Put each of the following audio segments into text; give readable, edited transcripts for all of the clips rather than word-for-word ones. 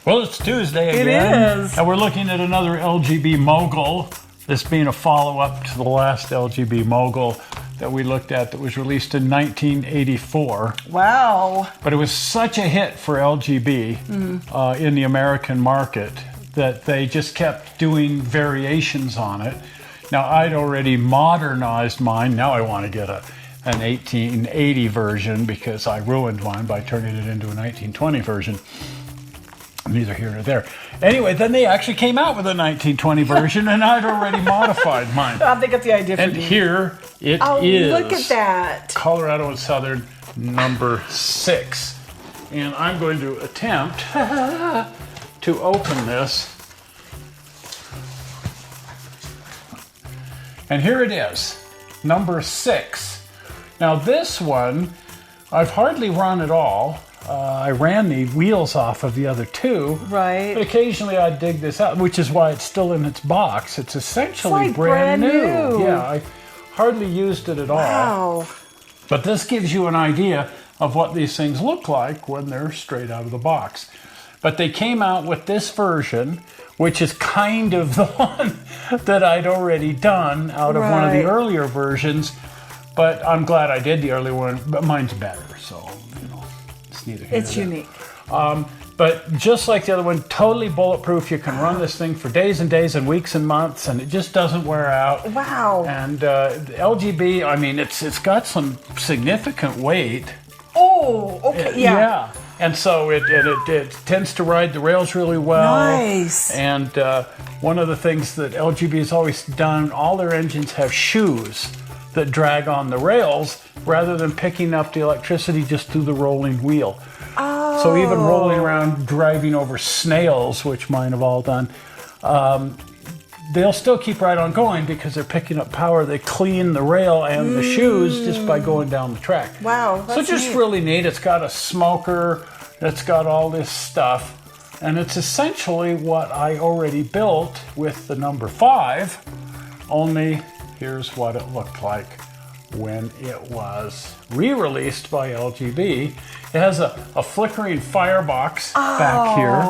Well, it's Tuesday again. It is. And we're looking at another LGB Mogul, this being a follow-up to the last LGB Mogul that we looked at that was released in 1984. Wow. But it was such a hit for LGB in the American market that they just kept doing variations on it. Now, I'd already modernized mine. Now I want to get an 1880 version because I ruined mine by turning it into a 1920 version. Neither here nor there. Anyway, then they actually came out with a 1920 version, and I'd already modified mine. They got the idea from And here it is. Look at that. Colorado and Southern number 6. And I'm going to attempt to open this. And here it is, number 6. Now this one, I've hardly run at all. I ran the wheels off of the other two. Right. But occasionally I dig this out, which is why it's still in its box. It's essentially like brand new. Yeah, I hardly used it at all. Wow. But this gives you an idea of what these things look like when they're straight out of the box. But they came out with this version, which is kind of the one that I'd already done out of one of the earlier versions. But I'm glad I did the earlier one, but mine's better, so, you know, it's neither here nor there. Unique. But just like the other one, totally bulletproof. You can run this thing for days and days and weeks and months, and it just doesn't wear out. Wow. And LGB, I mean, it's got some significant weight. Oh, okay, yeah. And so it tends to ride the rails really well. Nice. And one of the things that LGB has always done, all their engines have shoes that drag on the rails rather than picking up the electricity just through the rolling wheel. Oh. So even rolling around, driving over snails, which mine have all done, they'll still keep right on going because they're picking up power. They clean the rail and the shoes just by going down the track. Wow, so that's just neat. really neat. It's got a smoker. It's got all this stuff. And it's essentially what I already built with the number 5, only here's what it looked like when it was re-released by LGB. It has a flickering firebox back here,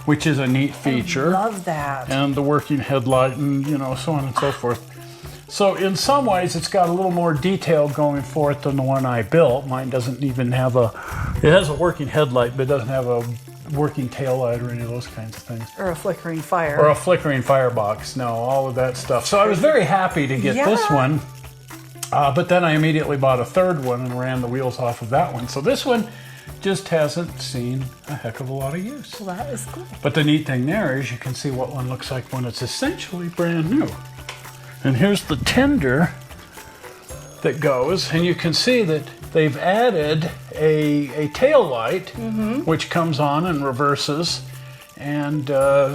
which is a neat feature. I love that. And the working headlight and, you know, so on and so forth. So in some ways, it's got a little more detail going for it than the one I built. Mine doesn't even have it has a working headlight, but it doesn't have a working taillight or any of those kinds of things. Or a flickering fire. Or a flickering firebox. No, all of that stuff. So I was very happy to get this one. But then I immediately bought a third one and ran the wheels off of that one. So this one just hasn't seen a heck of a lot of use. Well, that is cool. But the neat thing there is you can see what one looks like when it's essentially brand new. And here's the tender that goes, and you can see that they've added a tail light, which comes on and reverses, and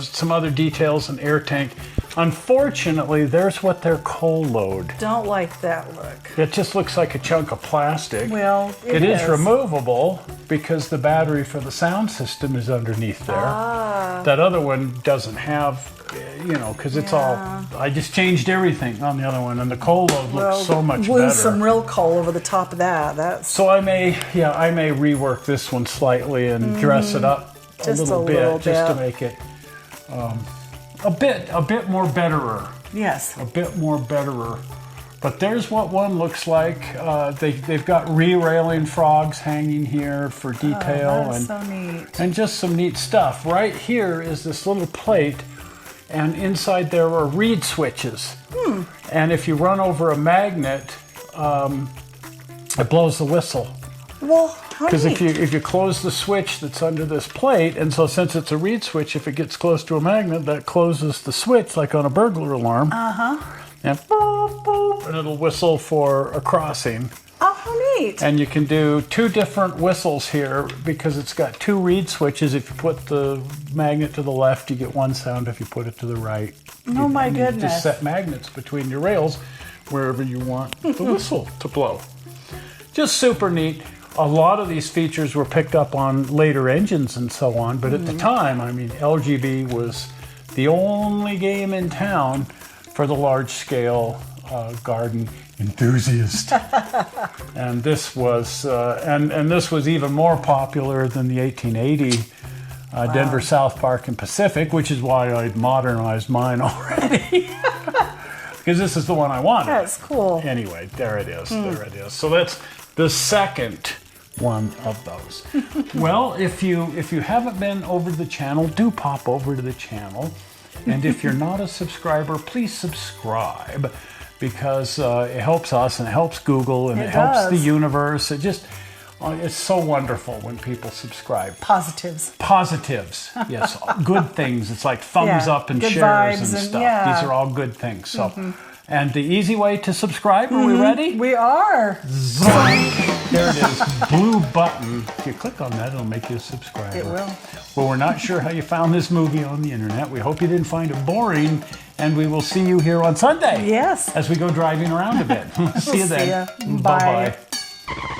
some other details, an air tank. Unfortunately, there's what their coal load. Don't like that look. It just looks like a chunk of plastic. Well, it is removable because the battery for the sound system is underneath there. That other one doesn't have, you know, because it's all, I just changed everything on the other one, and the coal load looks so much better. Glue some real coal over the top of that. So I may rework this one slightly and dress it up a little bit just to make it a bit more betterer. Yes. A bit more betterer. But there's what one looks like. They've got re-railing frogs hanging here for detail. That's so neat. And just some neat stuff. Right here is this little plate, and inside there are reed switches. And if you run over a magnet, it blows the whistle. Well, because if you close the switch that's under this plate, and so since it's a reed switch, if it gets close to a magnet, that closes the switch like on a burglar alarm. And boop, boop, and it'll whistle for a crossing. Oh, how neat. And you can do 2 different whistles here because it's got 2 reed switches. If you put the magnet to the left, you get one sound. If you put it to the right, oh my goodness. You just set magnets between your rails wherever you want the whistle to blow. Just super neat. A lot of these features were picked up on later engines and so on, but at the time, I mean, LGB was the only game in town for the large-scale garden enthusiast. And this was, and this was even more popular than the 1880 Denver, South Park, and Pacific, which is why I modernized mine already. Because this is the one I wanted. That's cool. Anyway, there it is. There it is. So that's the second one of those. Well, if you haven't been over to the channel, do pop over to the channel. And if you're not a subscriber, please subscribe, because it helps us and it helps Google and it helps the universe. It just, it's so wonderful when people subscribe. Positives. Positives, yes, good things. It's like thumbs up and shares and stuff. These are all good things. So, and the easy way to subscribe. Are we ready? We are. There it is, blue button. If you click on that, it'll make you a subscriber. It will. Well, we're not sure how you found this movie on the internet. We hope you didn't find it boring, and we will see you here on Sunday. Yes. As we go driving around a bit. See you then. See ya. Bye. Bye-bye.